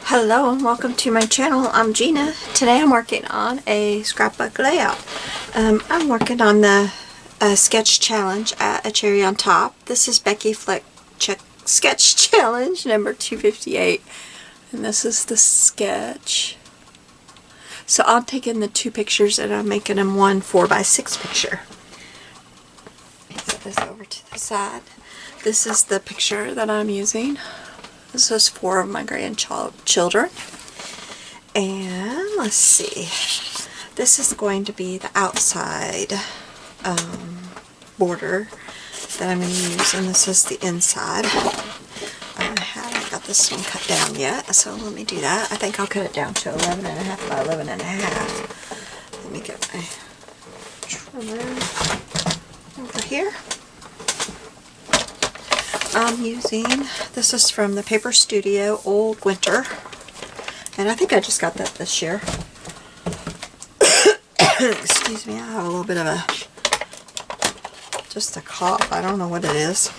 Hello and welcome to my channel. I'm Gina. Today I'm working on a scrapbook layout. I'm working on the sketch challenge at A Cherry on Top. This is Becky Fleck sketch challenge number 258, and this is the sketch. So I'm taking the two pictures and I'm making them one 4x6 picture. Set this over to the side. This is the picture that I'm using. This is 4 of my grandchildren. And let's see. This is going to be the outside border that I'm going to use, and this is the inside. I haven't got this one cut down yet, so let me do that. I think I'll cut it down to 11.5 by 11.5. Let me get my trimmer over here. I'm using, this is from the Paper Studio Old Winter, and I think I just got that this year. Excuse me, I have a little bit of just a cough. I don't know what it is.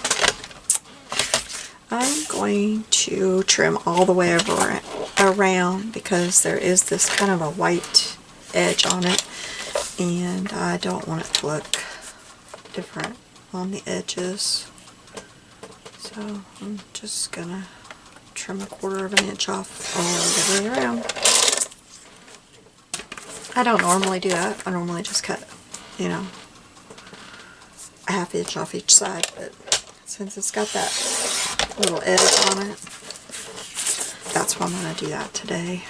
I'm going to trim all the way over around because there is this kind of a white edge on it, and I don't want it to look different on the edges. So I'm just gonna trim 1/4 of an inch off all the way around. I don't normally do that. I normally just cut, you know, a 1/2 inch off each side, but since it's got that little edge on it, that's why I'm gonna do that today.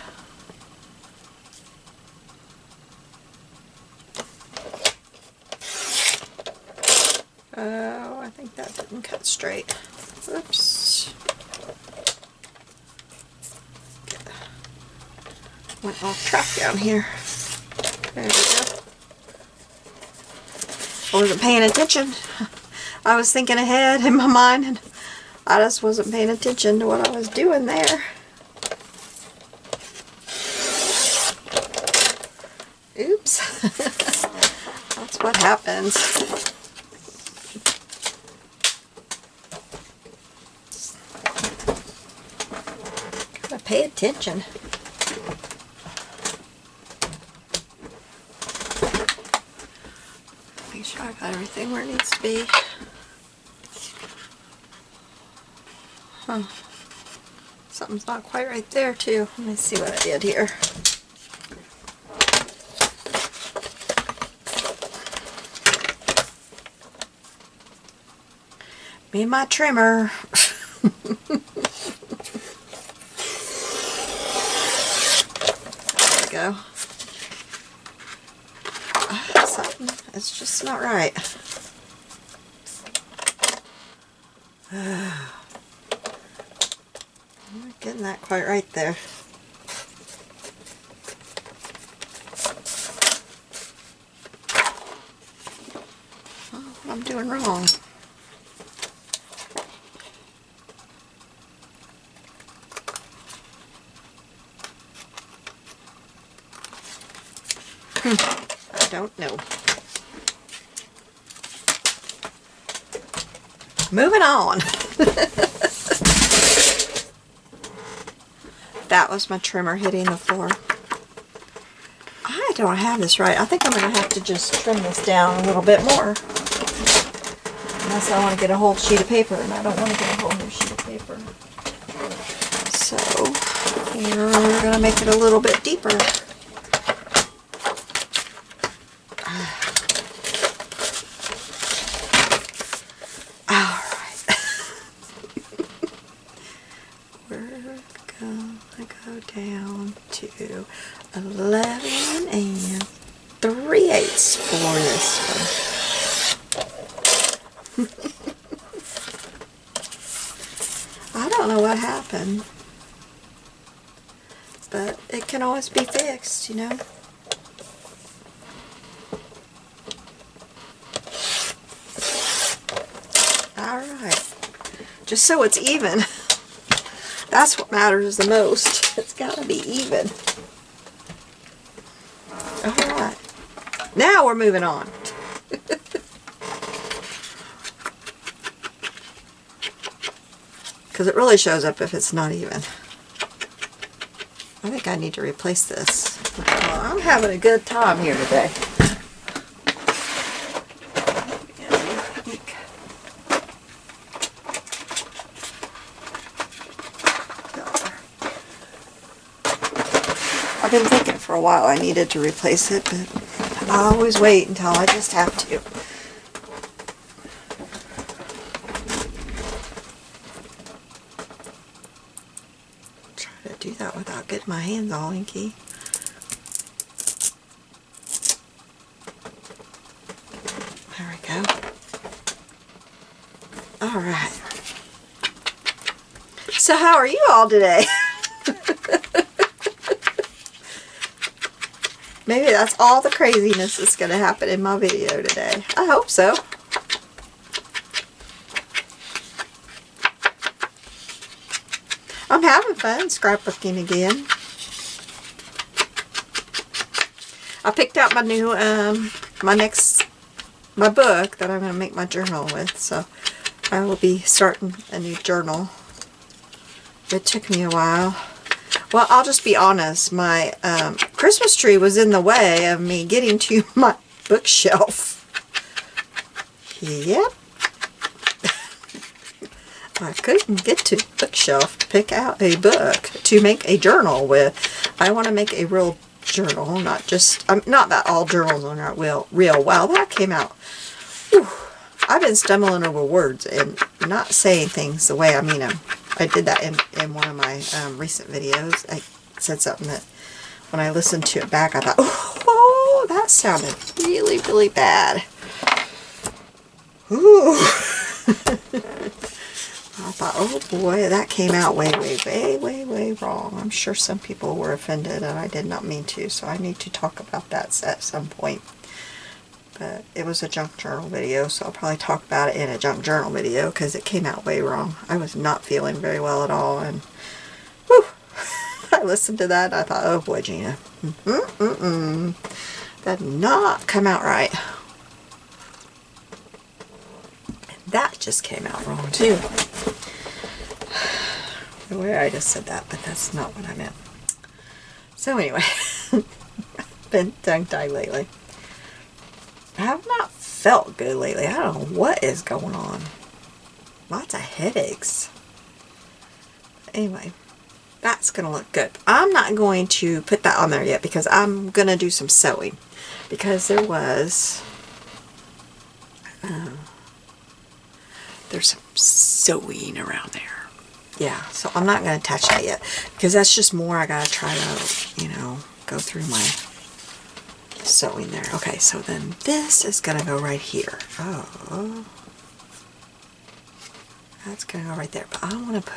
Oh, I think that didn't cut straight. Oops. Went off track down here. There we go. I wasn't paying attention. I was thinking ahead in my mind, and I just wasn't paying attention to what I was doing there. Oops. That's what happens. Pay attention. Make sure I got everything where it needs to be. Huh. Something's not quite right there too. Let me see what I did here. Me and my trimmer. Go. Something, it's just not right. I'm not getting that quite right there. Oh, what I'm doing wrong. I don't know. Moving on. That was my trimmer hitting the floor. I don't have this right. I think I'm going to have to just trim this down a little bit more. Unless I want to get a whole sheet of paper, and I don't want to get a whole new sheet of paper. So, we're going to make it a little bit deeper. Down to 11 3/8 for this one. I don't know what happened, but it can always be fixed, you know. Alright, just so it's even. That's what matters the most. It's got to be even. Alright. Now we're moving on. Because it really shows up if it's not even. I think I need to replace this. Well, I'm having a good time here today. I've been thinking for a while I needed to replace it, but I always wait until I just have to. Try to do that without getting my hands all inky. There we go. Alright. So how are you all today? Maybe that's all the craziness that's going to happen in my video today. I hope so. I'm having fun scrapbooking again. I picked out my new, my book that I'm going to make my journal with. So I will be starting a new journal. It took me a while. Well, I'll just be honest, my Christmas tree was in the way of me getting to my bookshelf. Yep. I couldn't get to the bookshelf to pick out a book to make a journal with. I want to make a real journal, not just, not that all journals are not real. Wow, that came out. Whew. I've been stumbling over words and not saying things the way I mean them. I did that in one of my recent videos. I said something that when I listened to it back, I thought, oh, that sounded really, really bad. Ooh. I thought, oh boy, that came out way, way, way, way, way wrong. I'm sure some people were offended and I did not mean to, so I need to talk about that at some point. But it was a junk journal video, so I'll probably talk about it in a junk journal video because it came out way wrong. I was not feeling very well at all, and whew, I listened to that and I thought, oh boy, Gina, that did not come out right. And that just came out wrong too. The way I just said that, but that's not what I meant. So anyway, been tongue-tied lately. I have not felt good lately. I don't know what is going on. Lots of headaches. Anyway, that's going to look good. I'm not going to put that on there yet because I'm going to do some sewing. Because there was... there's some sewing around there. Yeah, so I'm not going to touch that yet. Because that's just more I got to try to, you know, go through my... sewing there. Okay, so then this is going to go right here. Oh, that's going to go right there. But I want to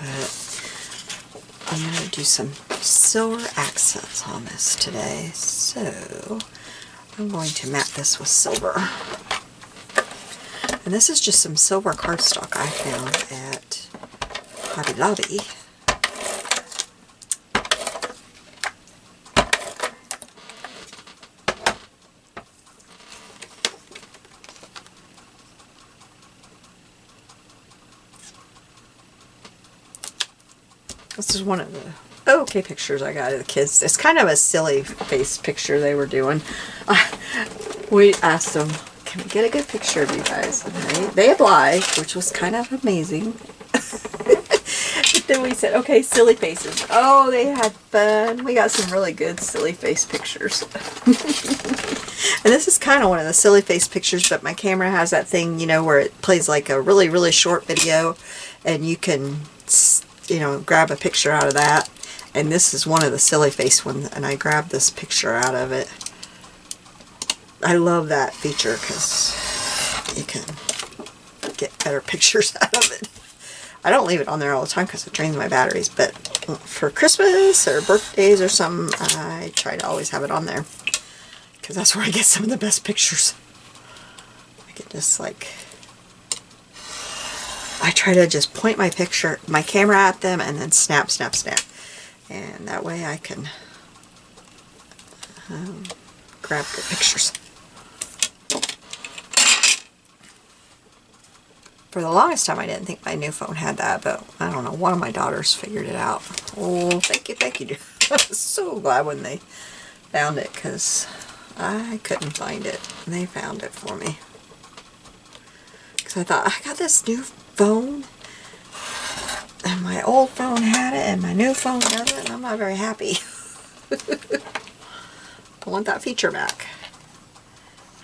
I'm going to do some silver accents on this today. So I'm going to map this with silver. And this is just some silver cardstock I found at Hobby Lobby. This is one of the okay pictures I got of the kids. It's kind of a silly face picture they were doing. We asked them, can we get a good picture of you guys? And they obliged, which was kind of amazing. But then we said, okay, silly faces. Oh, they had fun. We got some really good silly face pictures. And this is kind of one of the silly face pictures, but my camera has that thing, you know, where it plays like a really, really short video, and you can, you know, grab a picture out of that. And this is one of the silly face ones, and I grabbed this picture out of it. I love that feature because you can get better pictures out of it. I don't leave it on there all the time because it drains my batteries, but for Christmas or birthdays or something, I try to always have it on there because that's where I get some of the best pictures. I can just like... I try to just point my camera at them and then snap, snap, snap. And that way I can grab good pictures. For the longest time I didn't think my new phone had that, but I don't know, one of my daughters figured it out. Oh, thank you, thank you. I was so glad when they found it, because I couldn't find it. And they found it for me. Because I thought, I got this new phone, and my old phone had it, and my new phone doesn't, and I'm not very happy. I want that feature back.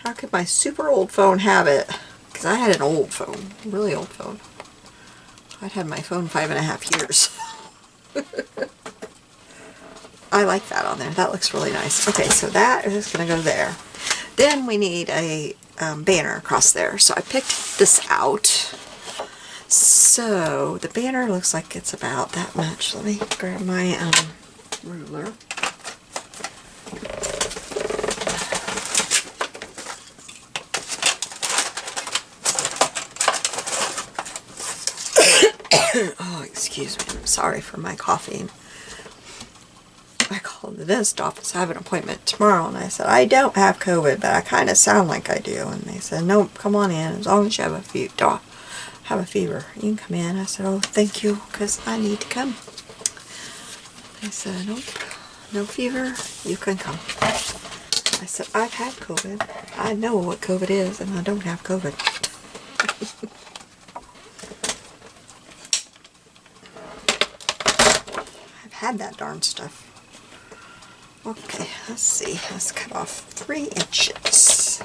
How could my super old phone have it? Because I had an old phone, really old phone. I'd had my phone 5.5 years. I like that on there. That looks really nice. Okay, so that is going to go there. Then we need a banner across there. So I picked this out. So the banner looks like it's about that much. Let me grab my ruler. Oh, excuse me. I'm sorry for my coughing. I called the dentist office. I have an appointment tomorrow, and I said, I don't have COVID, but I kind of sound like I do. And they said, nope, come on in. As long as you have a fever, you can come in. I said, oh, thank you, because I need to come. They said, nope, no fever, you can come. I said, I've had COVID. I know what COVID is, and I don't have COVID. I've had that darn stuff. Okay, let's see. Let's cut off 3 inches.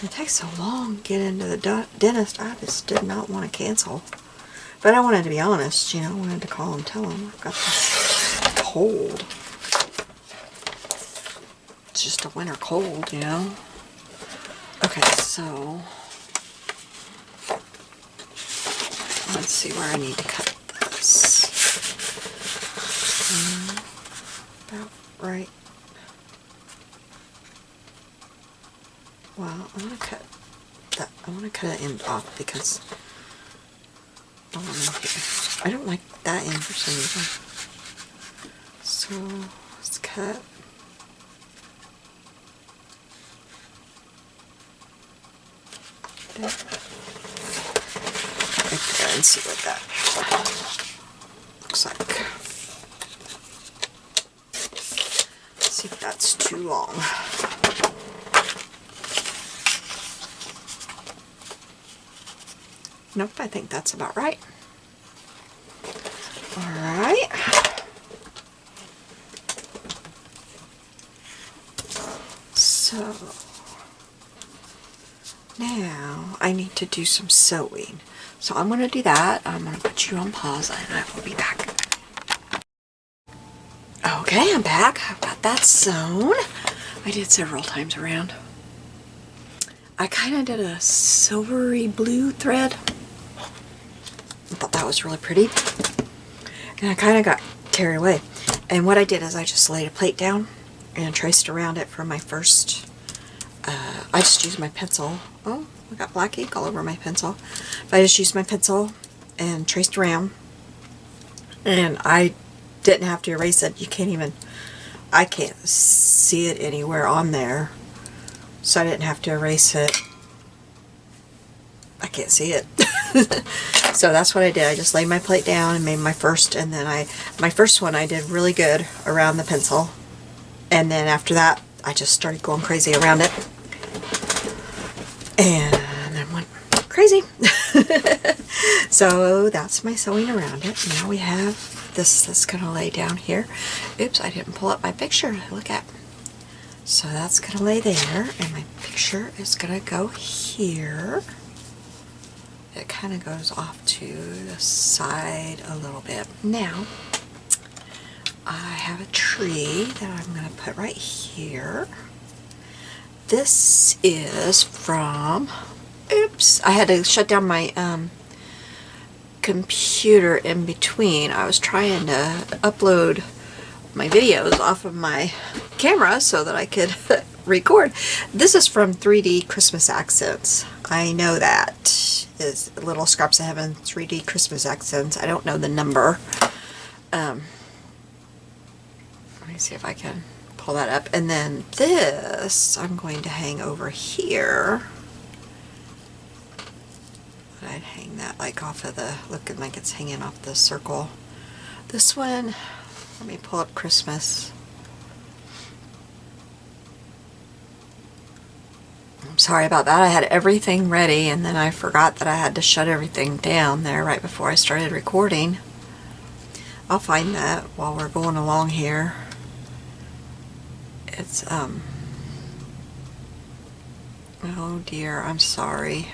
It takes so long to get into the dentist. I just did not want to cancel. But I wanted to be honest, you know. I wanted to call and tell them I've got this cold. It's just a winter cold, you know. Okay, so let's see where I need to cut this. About right. Well, I want to cut that. I want to cut that end off because I don't like that end for some reason. So let's cut. There. Right there and see what that looks like. See if that's too long. Nope, I think that's about right. Alright. So, now I need to do some sewing. So I'm going to do that. I'm going to put you on pause and I will be back. Okay, I'm back. I've got that sewn. I did several times around. I kind of did a silvery blue thread. I thought that was really pretty. And I kind of got carried away. And what I did is I just laid a plate down and traced around it for my first. I just used my pencil. Oh, I got black ink all over my pencil. But I just used my pencil and traced around. And I didn't have to erase it. You can't even, I can't see it anywhere on there. So I didn't have to erase it. I can't see it. So that's what I did. I just laid my plate down and made my first, and then my first one I did really good around the pencil. And then after that, I just started going crazy around it. And then went crazy. So that's my sewing around it. Now we have this that's going to lay down here. Oops, I didn't pull up my picture to look at. So that's going to lay there, and my picture is going to go here. It kind of goes off to the side a little bit. Now, I have a tree that I'm going to put right here. This is from, oops, I had to shut down my computer in between. I was trying to upload my videos off of my camera so that I could record. This is from 3D Christmas Accents. I know that is Little Scraps of Heaven 3D Christmas Accents. I don't know the number. Let me see if I can pull that up. And then this I'm going to hang over here. I'd hang that like off of the, looking like it's hanging off the circle. This one, Let me pull up Christmas. I'm sorry about that. I had everything ready and then I forgot that I had to shut everything down there right before I started recording. I'll find that while we're going along here. It's, oh dear, I'm sorry.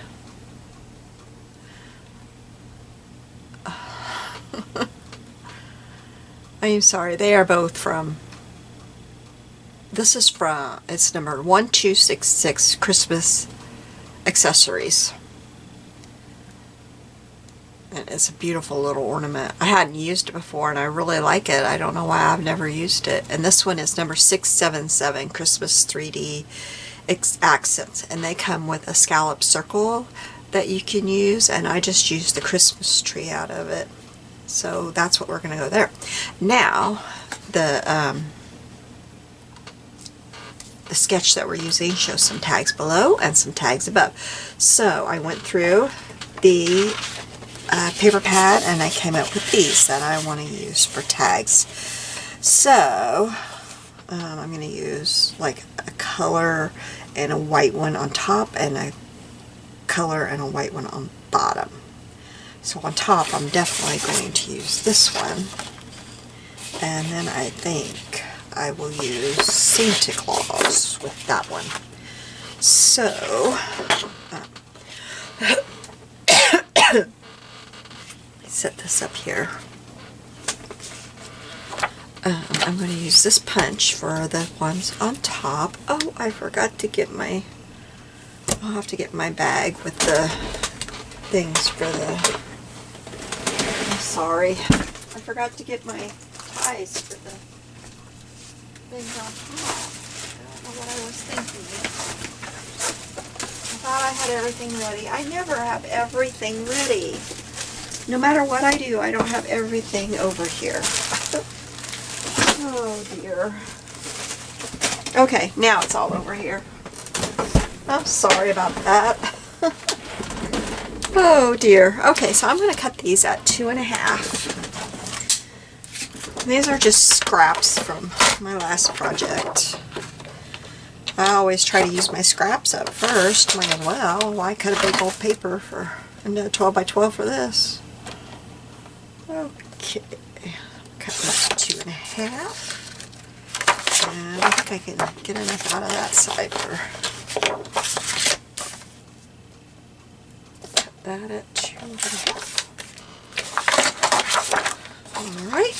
I'm sorry, they are both from, this is from, it's number 1266, Christmas Accessories. And it's a beautiful little ornament. I hadn't used it before and I really like it. I don't know why I've never used it. And this one is number 677, Christmas 3D Accents. And they come with a scallop circle that you can use, and I just used the Christmas tree out of it. So that's what we're going to go there. Now, the sketch that we're using shows some tags below and some tags above. So I went through the paper pad and I came up with these that I want to use for tags. So I'm going to use like a color and a white one on top and a color and a white one on bottom. So on top I'm definitely going to use this one, and then I think I will use Santa Claus with that one. So set this up here. I'm going to use this punch for the ones on top. Oh, I forgot to get my, I'll have to get my bag with the things for the, I'm sorry, I forgot to get my ties for the things on top. I don't know what I was thinking. I thought I had everything ready. I never have everything ready. No matter what I do, I don't have everything over here. Oh dear. Okay, now it's all over here. I'm sorry about that. Oh dear. Okay, so I'm going to cut these at 2.5. These are just scraps from my last project. I always try to use my scraps up first. Might as well. Why cut a big old paper for and 12 by 12 for this? Okay. Cut that to 2.5. And I think I can get enough out of that side for cut that at 2.5. Alright.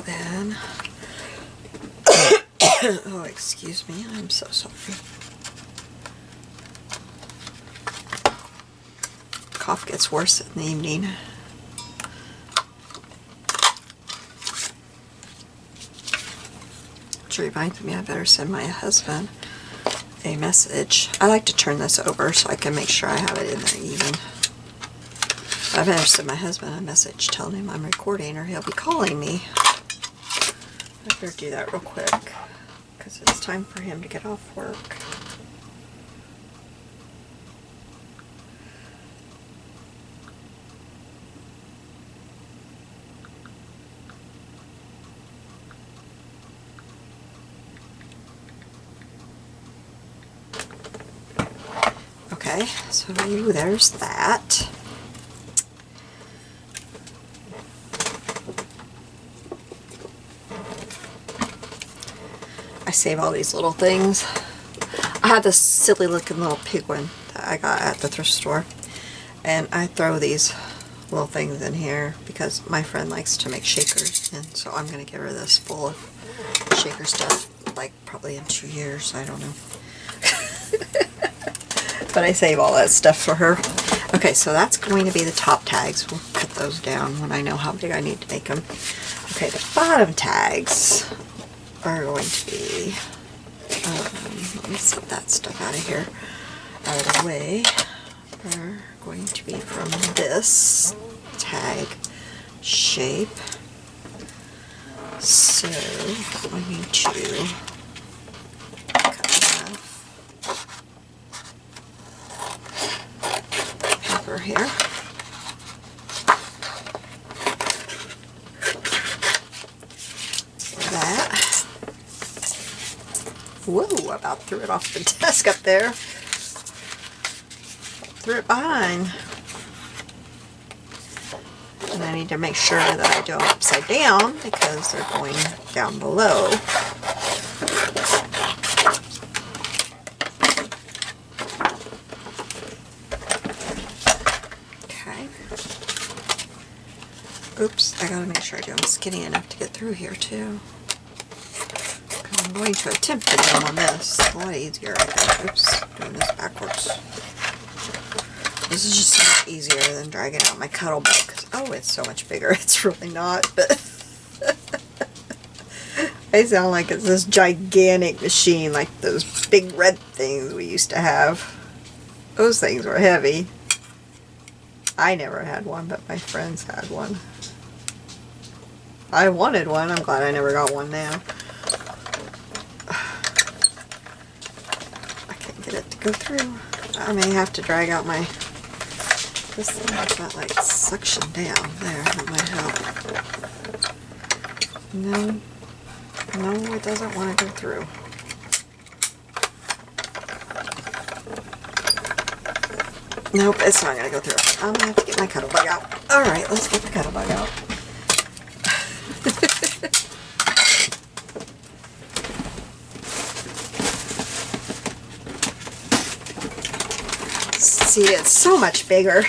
Then, oh, excuse me, I'm so sorry. Cough gets worse in the evening. Which reminds me, I better send my husband a message. I like to turn this over so I can make sure I have it in there even. I better send my husband a message telling him I'm recording or he'll be calling me. I better do that real quick because it's time for him to get off work. Okay, so there's that. I save all these little things. I have this silly looking little pig one that I got at the thrift store, and I throw these little things in here because my friend likes to make shakers, and so I'm going to give her this full of shaker stuff, like probably in 2 years, I don't know. But I save all that stuff for her. Okay, so that's going to be the top tags. We'll cut those down when I know how big I need to make them. Okay, the bottom tags are going to be, let me set that stuff out of here, out of the way. Are going to be from this tag shape. So I need to cut enough paper here. That. Whoa, I about threw it off the desk up there. Threw it behind. And I need to make sure that I do them upside down because they're going down below. Okay. Oops, I gotta make sure I do them skinny enough to get through here too. I'm going to attempt to do them on this. It's a lot easier, I think. Oops, doing this backwards. This is just so much easier than dragging out my cuddle book. Oh, it's so much bigger. It's really not, but I sound like it's this gigantic machine, like those big red things we used to have. Those things were heavy. I never had one, but my friends had one. I wanted one. I'm glad I never got one now. I can't get it to go through. I may have to drag out my... This thing has got like suction down there. That might help. No, no, it doesn't want to go through. Nope, it's not going to go through. I'm going to have to get my cuddle bug out. Alright, let's get the cuddle bug out. See, it's so much bigger.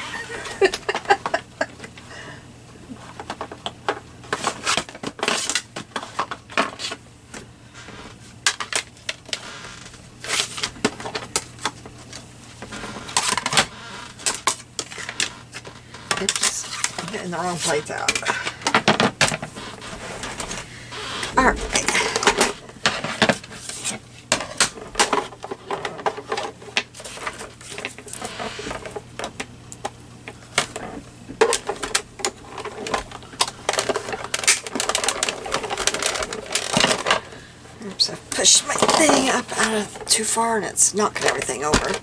Oops, I'm getting the wrong plates out. Alright. Oops, I've pushed my thing up out of too far and it's knocking everything over.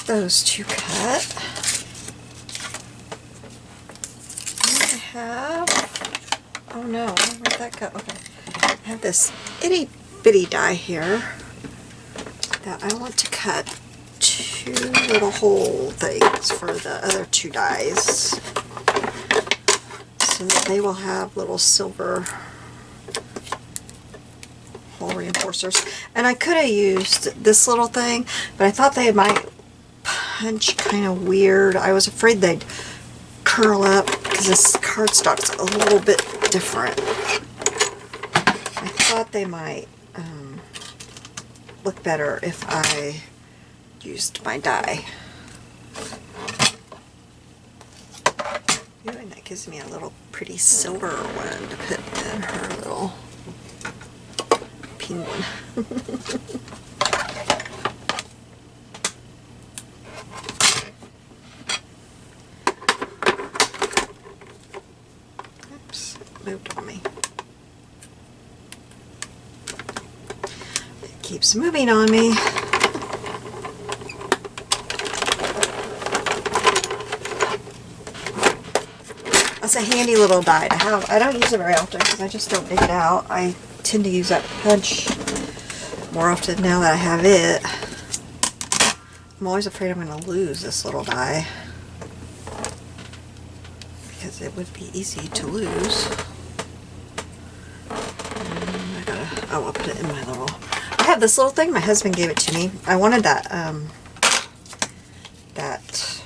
Those two cut. And I have, oh no, where'd that go? Okay. I have this itty bitty die here that I want to cut two little hole things for the other two dies so that they will have little silver hole reinforcers. And I could have used this little thing, but I thought they might punch kind of weird. I was afraid they'd curl up because this cardstock's a little bit different. I thought they might look better if I used my die. Ooh, and that gives me a little pretty silver one to put in her little penguin. Moved on me. It keeps moving on me. That's a handy little die to have. I don't use it very often because I just don't dig it out. I tend to use that punch more often now that I have it. I'm always afraid I'm going to lose this little die because it would be easy to lose. Oh, I'll put it in my little... I have this little thing. My husband gave it to me. I wanted that, that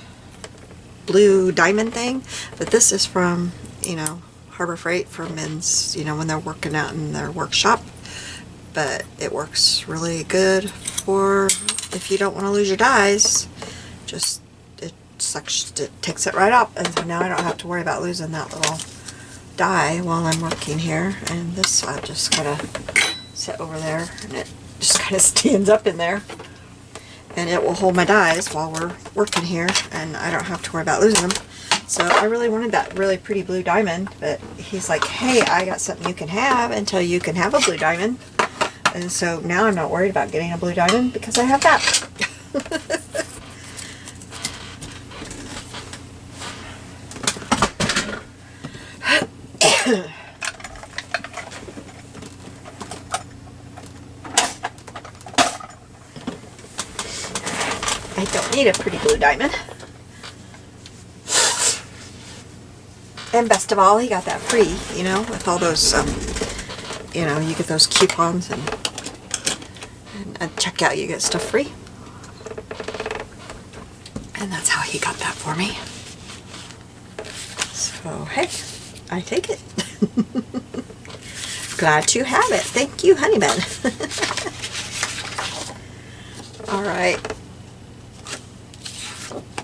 blue diamond thing. But this is from, you know, Harbor Freight for men's, you know, when they're working out in their workshop. but it works really good for if you don't want to lose your dies. Just it takes it right up, and so now I don't have to worry about losing that little die while I'm working here. And this I just kind of set over there, and it just kind of stands up in there, and it will hold my dies while we're working here, and I don't have to worry about losing them. So I really wanted that really pretty blue diamond, but he's like, hey, I got something you can have until you can have a blue diamond. And so now I'm not worried about getting a blue diamond because I have that. I don't need a pretty blue diamond. And best of all, he got that free, you know, with all those, you know, you get those coupons, and at checkout you get stuff free. And that's how he got that for me. So, hey, I take it. Glad to have it. Thank you, Honeybun. Alright.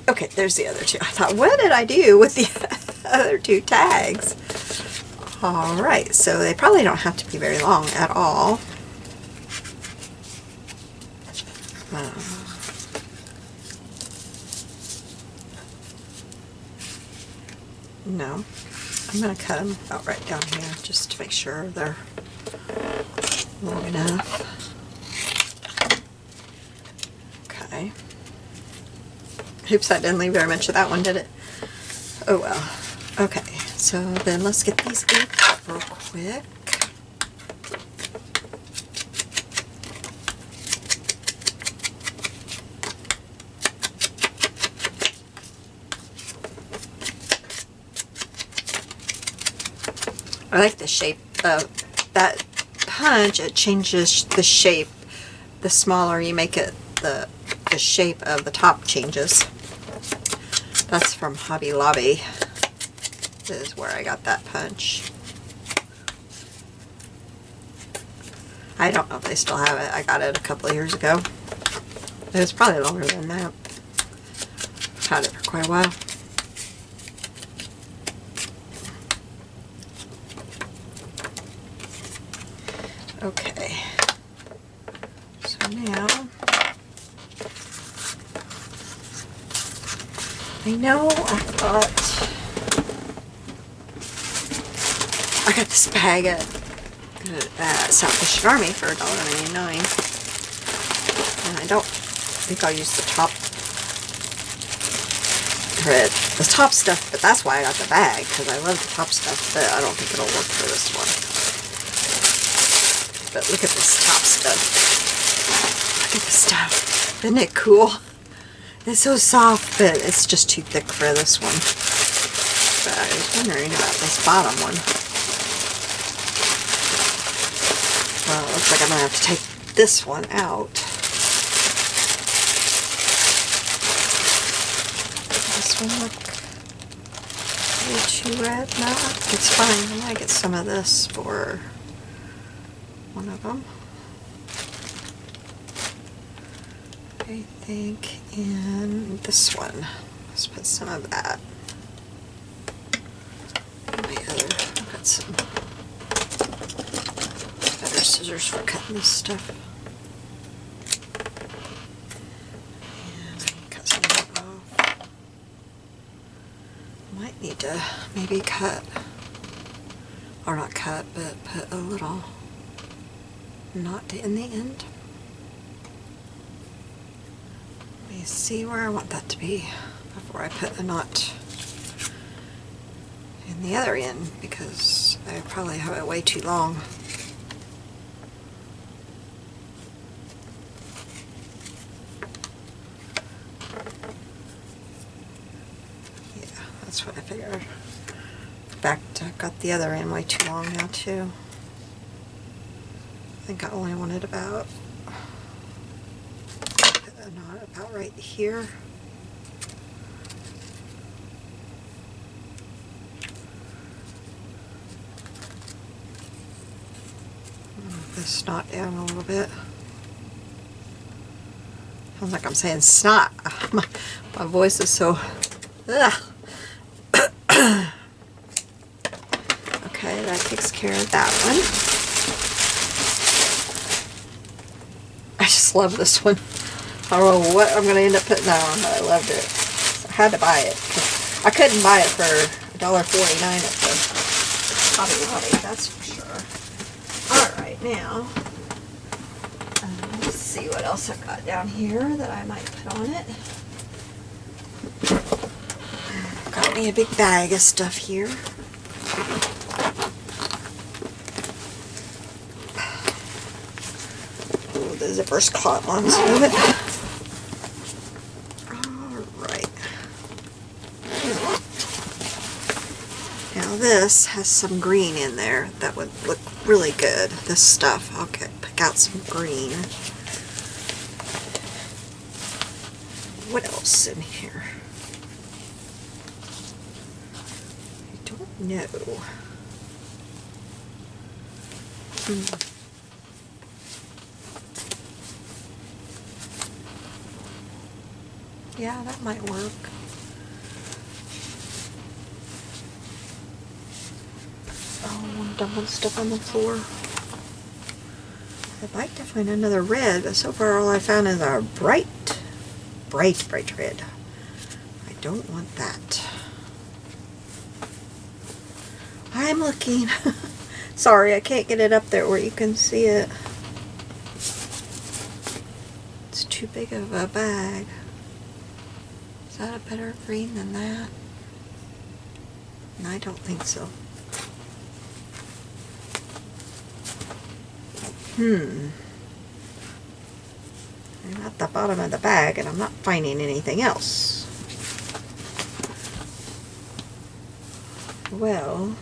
Okay, there's the other two. I thought, what did I do with the other two tags? Alright, so they probably don't have to be very long at all. No, I'm going to cut them about right down here just to make sure they're long enough. Okay. Oops, I didn't leave very much of that one, did it? Oh well. Okay, so then let's get these inked up real quick. I like the shape of that punch. It changes the shape. The smaller you make it, the shape of the top changes. That's from Hobby Lobby. This is where I got that punch. I don't know if they still have it. I got it a couple of years ago. It was probably longer than that. Had it for quite a while. Okay. So now I know I thought I got this bag at South Fishing Army for $1.99, and I don't think I'll use the top for it, the top stuff, but that's why I got the bag, because I love the top stuff, but I don't think it'll work for this one. But look at this top stuff. Look at this stuff. Isn't it cool? It's so soft, but it's just too thick for this one. But I was wondering about this bottom one. Well, it looks like I'm going to have to take this one out. Does this one look way too red? No, it's fine. I might get some of this for one of them. I think in this one. Let's put some of that. I've got some better scissors for cutting this stuff. And I can cut some of that off. Might need to maybe cut, or not cut, but put a little knot in the end. Let me see where I want that to be before I put a knot in the other end, because I probably have it way too long. Yeah, that's what I figured. In fact, I've got the other end way too long now too. I think I only wanted about a knot about right here. this knot down a little bit. Sounds like I'm saying snot. My voice is so... Ugh. Okay, that takes care of that one. I just love this one. I don't know what I'm going to end up putting that on, but I loved it. I had to buy it. I couldn't buy it for $1.49 at the Hobby Lobby, that's for sure. Alright, now, let's see what else I've got down here that I might put on it. Got me a big bag of stuff here. Oh, the zipper's caught on some of it. Alright. Now this has some green in there that would look really good. This stuff. I'll pick out some green. What else in here? I don't know. Yeah, that might work. Oh, I'm dumping stuff on the floor. I'd like to find another red, but so far all I found is a bright red. I don't want that. I'm looking. Sorry, I can't get it up there where you can see it. It's too big of a bag. Is that a better green than that? No, I don't think so. I'm at the bottom of the bag and I'm not finding anything else. Well.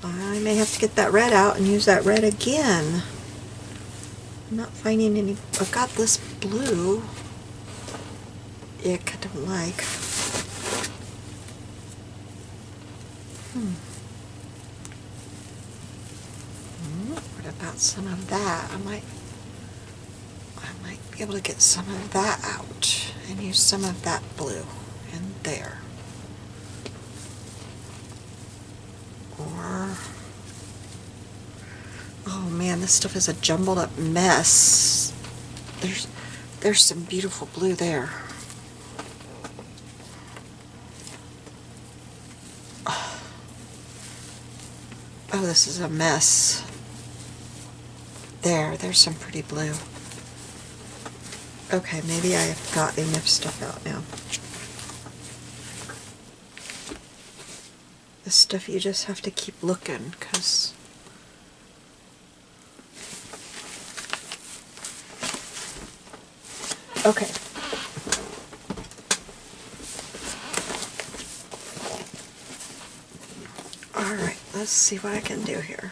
I may have to get that red out and use that red again. I'm not finding any. I've got this blue. Ick, I don't like. What about some of that? I might be able to get some of that out and use some of that blue in there. Or, oh man, this stuff is a jumbled up mess. There's some beautiful blue there. Oh, this is a mess. There's some pretty blue. Okay, maybe I have got enough stuff out now. This stuff you just have to keep looking, because okay. Alright, let's see what I can do here.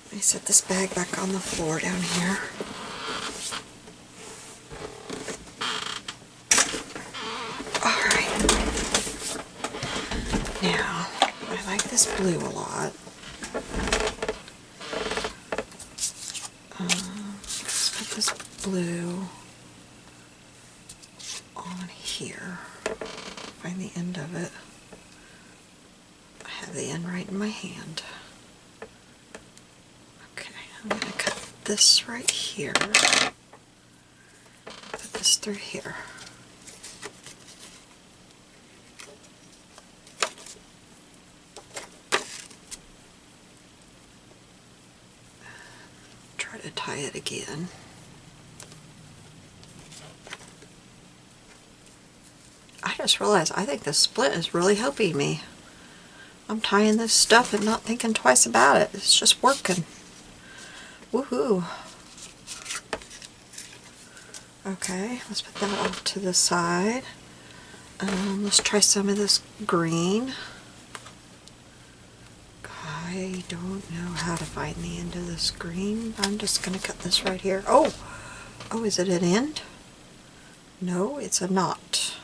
Let me set this bag back on the floor down here. Alright. Now, I like this blue a lot. Let's put this blue on here. Find the end of it. I have the end right in my hand. Okay, I'm going to cut this right here. Put this through here. Try to tie it again. I just realized I think this split is really helping me. I'm tying this stuff and not thinking twice about it. It's just working. Woohoo. Okay, let's put that off to the side. Let's try some of this green. I don't know how to find the end of this green. I'm just going to cut this right here. Oh, is it an end? No, it's a knot.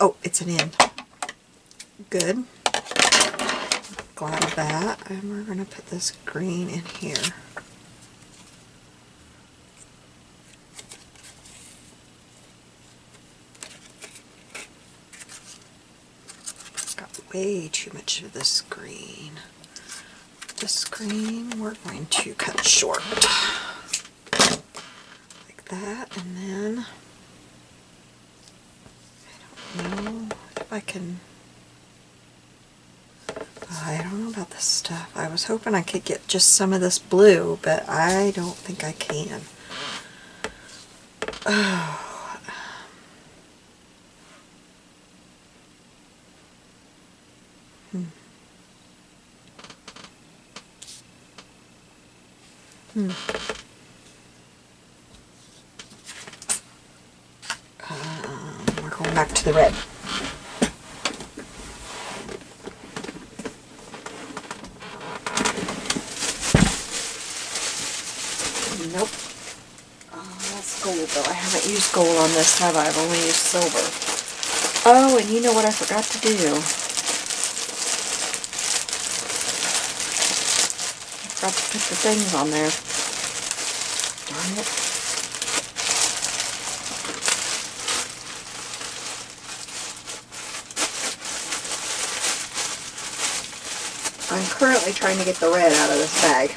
Oh, it's an end. Good. glad of that. And we're going to put this green in here. Got way too much of this green. This green we're going to cut short. Like that, and then I don't know if I can... I don't know about this stuff. I was hoping I could get just some of this blue, but I don't think I can. Oh. We're going back to the red. Nope. Oh, that's gold though. I haven't used gold on this, have I? I've only used silver. Oh, and you know what I forgot to do? I forgot to put the things on there. Darn it. I'm currently trying to get the red out of this bag.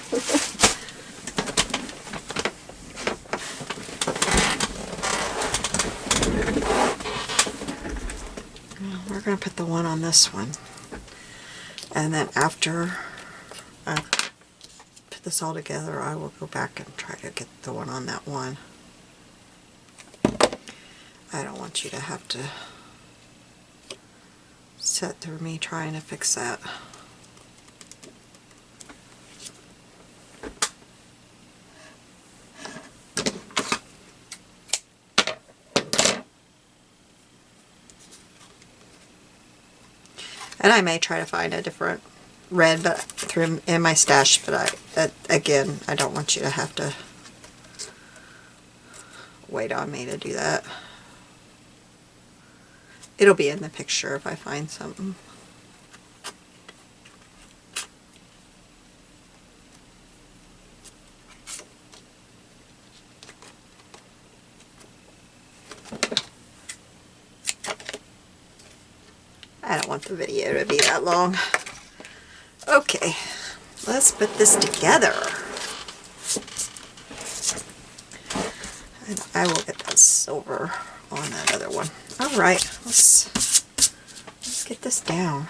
We're going to put the one on this one. And then after I put this all together, I will go back and try to get the one on that one. I don't want you to have to sit through me trying to fix that. And I may try to find a different red but through in my stash, but again, I don't want you to have to wait on me to do that. It'll be in the picture if I find something. I don't want the video to be that long. Okay, let's put this together. And I will get that silver on that other one. All right, let's get this down.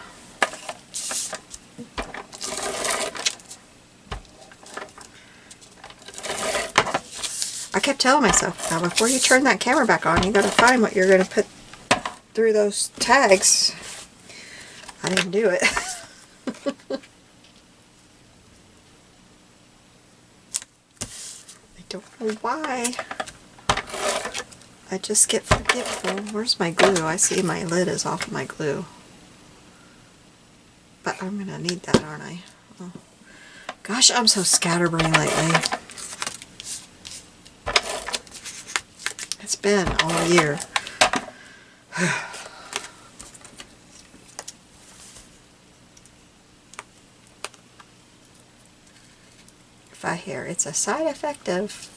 I kept telling myself, now before you turn that camera back on, you gotta find what you're gonna put through those tags. I didn't do it. I don't know why. I just get forgetful. Where's my glue? I see my lid is off my glue. But I'm gonna need that, aren't I? Oh. Gosh, I'm so scatterbrained lately. It's been all year. If I hear it's a side effect of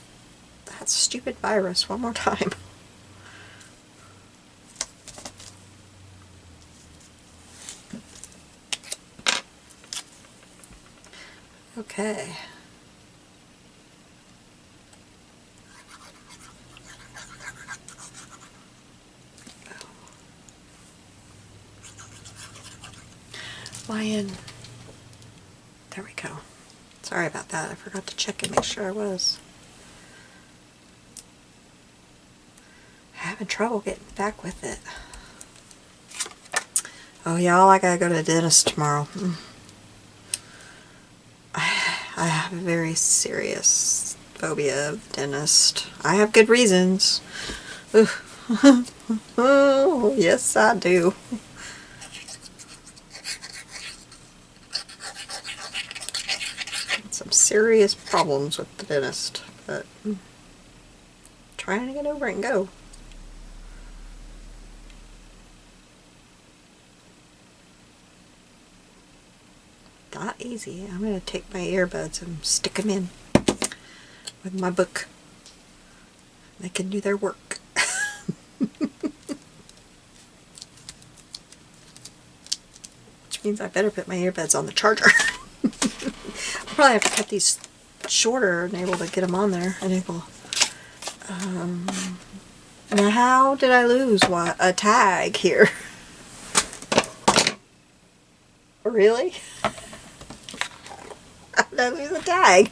that stupid virus one more time. Okay. Lion. There we go. Sorry about that. I forgot to check and make sure I was. Having trouble getting back with it. Oh y'all, I gotta go to the dentist tomorrow. I have a very serious phobia of dentist. I have good reasons. Oh, yes I do. Some serious problems with the dentist, but trying to get over it and go. not easy. I'm going to take my earbuds and stick them in with my book. They can do their work. Which means I better put my earbuds on the charger. I'll probably have to cut these shorter and able to get them on there. Enable. Now how did I lose a tag here? Really? How did I lose a tag?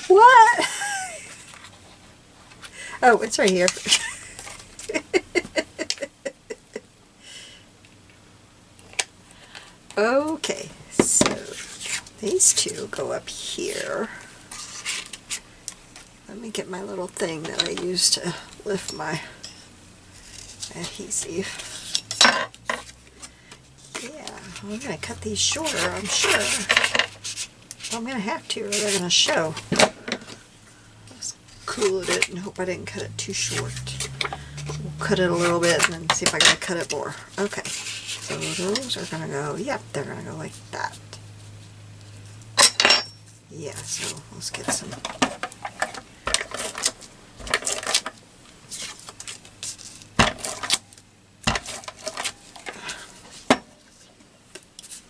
What? Oh, it's right here. Okay, so these two go up here. Let me get my little thing that I use to lift my adhesive. Yeah, I'm going to cut these shorter, I'm sure. Well, I'm going to have to, or they're going to show. Let's cool it and hope I didn't cut it too short. We'll cut it a little bit and then see if I can cut it more. Okay, so those are going to go, yep, they're going to go like that. Yeah, so let's get some.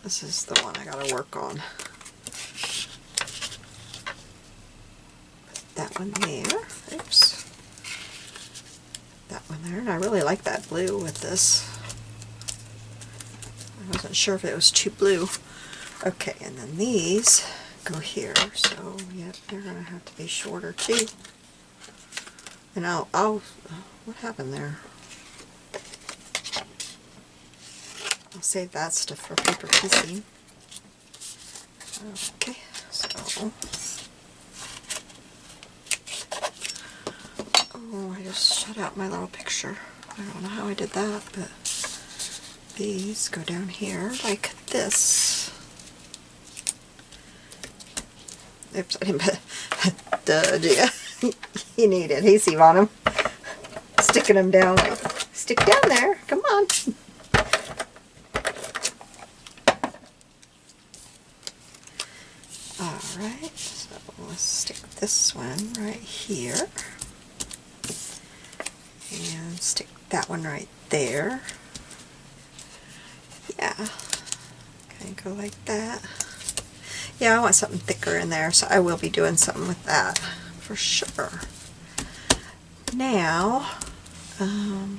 This is the one I gotta work on. Put that one there. Oops. That one there. And I really like that blue with this. I wasn't sure if it was too blue. Okay, and then these go here. So, yep, they're gonna have to be shorter too. And I'll what happened there? I'll save that stuff for paper piecing. Okay, so. Oh, I just shut out my little picture. I don't know how I did that, but these go down here like this. Oops, I didn't put duh, yeah. You need adhesive on them. Sticking them down. Stick down there. Come on. Alright, so let's stick this one right here. And stick that one right there. Yeah. Okay, go like that. Yeah, I want something thicker in there, so I will be doing something with that for sure. Now, I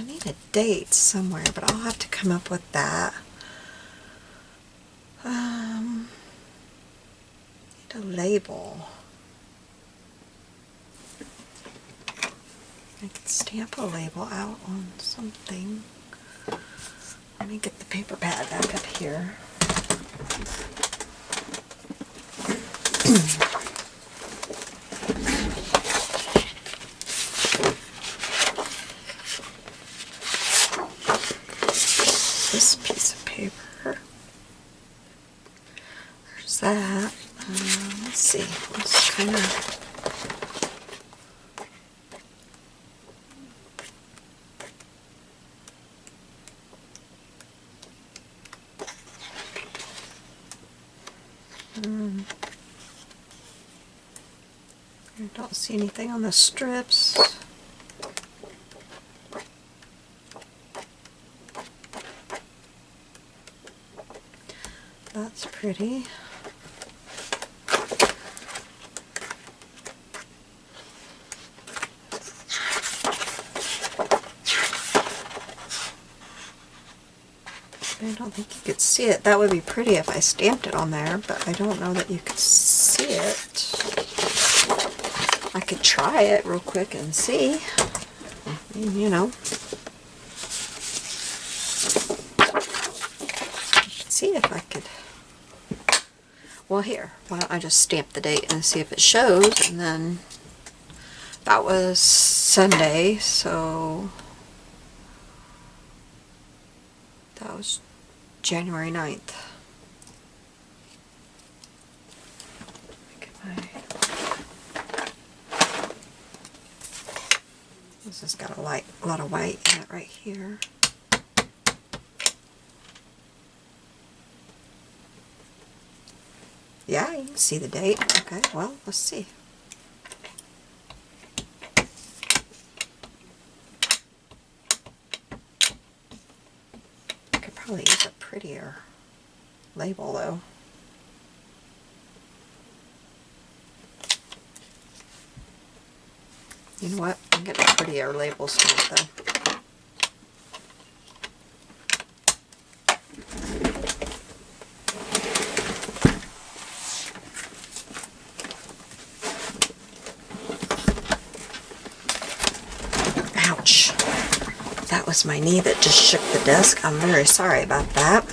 need a date somewhere, but I'll have to come up with that. Need a label. I could stamp a label out on something. Let me get the paper pad back up here. This piece of paper. There's that. Let's see. Let's kind of. I don't see anything on the strips. That's pretty. I don't think you could see it. That would be pretty if I stamped it on there, but I don't know that you could see it. I could try it real quick and see. You know. See if I could. Well, here. Why don't I just stamp the date and see if it shows, and then that was Sunday, so that was January 9th. This has got a lot of white in it right here. Yeah, you can see the date. Okay, well, let's see. I could probably use a prettier label though. You know what? I'm getting a prettier label stamp though. Ouch. That was my knee that just shook the desk. I'm very sorry about that.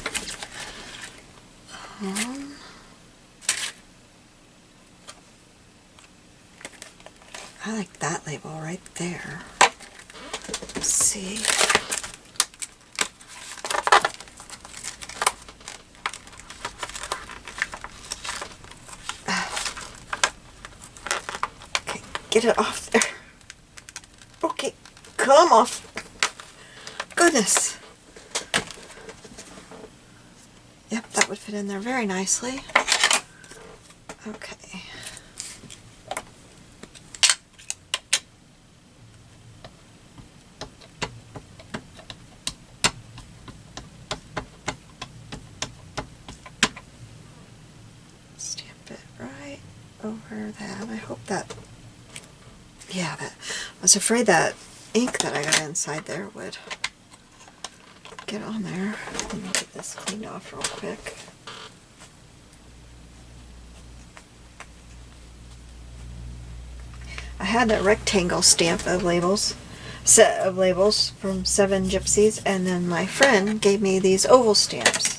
I like that label right there. Let's see. Okay, get it off there. Okay, come off. Goodness. Yep, that would fit in there very nicely. Okay. Stamp it right over that. I hope that, yeah, that, I was afraid that ink that I got inside there would get on there. Let me get this cleaned off real quick. I had that rectangle stamp of labels, set of labels from 7 Gypsies, and then my friend gave me these oval stamps.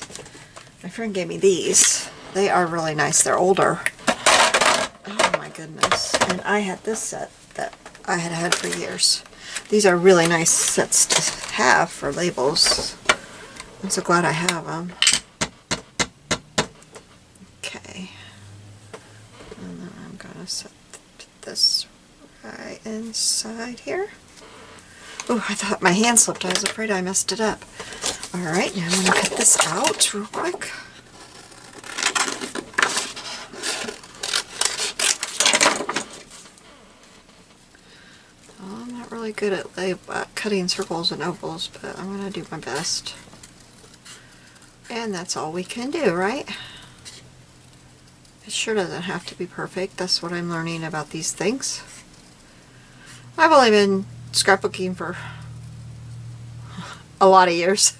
My friend gave me these. They are really nice. They're older. Oh my goodness. And I had this set that I had had for years. These are really nice sets to have for labels. I'm so glad I have them. Okay. And then I'm going to set this right inside here. Oh, I thought my hand slipped. I was afraid I messed it up. Alright, now I'm going to cut this out real quick. I'm not really good at cutting circles and ovals, but I'm going to do my best. And that's all we can do, right? It sure doesn't have to be perfect. That's what I'm learning about these things. I've only been scrapbooking for a lot of years.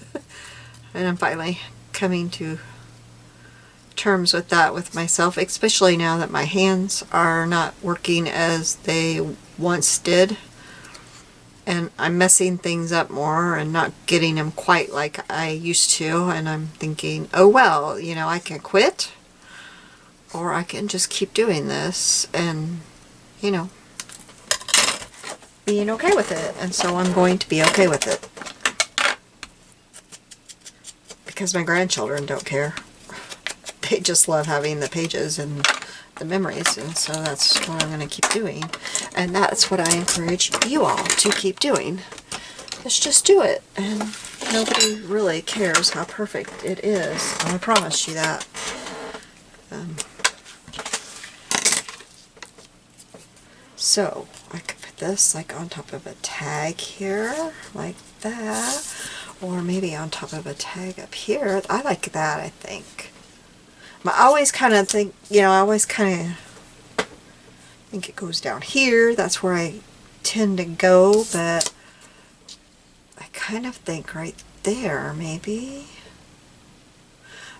And I'm finally coming to terms with that with myself, especially now that my hands are not working as they once did. And I'm messing things up more and not getting them quite like I used to. And I'm thinking, oh well, you know, I can quit. Or I can just keep doing this and, you know, being okay with it. And so I'm going to be okay with it. Because my grandchildren don't care. They just love having the pages and the memories, and so that's what I'm going to keep doing. And that's what I encourage you all to keep doing. Let's just do it. And nobody really cares how perfect it is. I promise you that. So I could put this like on top of a tag here, like that. Or maybe on top of a tag up here. I like that, I think. I always kind of think, you know, I always kind of think it goes down here. That's where I tend to go, but I kind of think right there, maybe.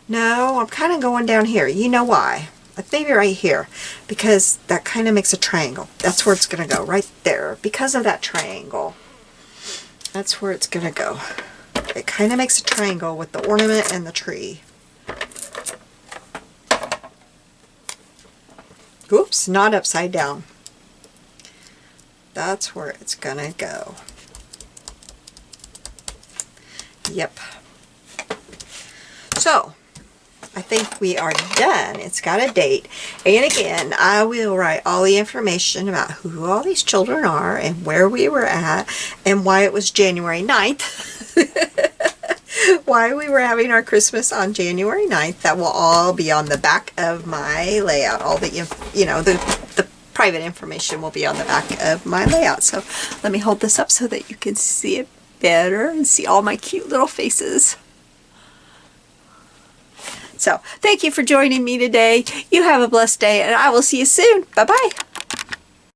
No, I'm kind of going down here. You know why? Maybe right here, because that kind of makes a triangle. That's where it's going to go, right there. Because of that triangle. That's where it's going to go. It kind of makes a triangle with the ornament and the tree. Oops, not upside down. That's where it's gonna go. Yep. So, I think we are done. It's got a date. And again, I will write all the information about who all these children are and where we were at and why it was January 9th. why we were having our Christmas on January 9th. That will all be on the back of my layout. All the, you know, the private information will be on the back of my layout. So let me hold this up so that you can see it better and see all my cute little faces. So thank you for joining me today. You have a blessed day, and I will see you soon. Bye-bye.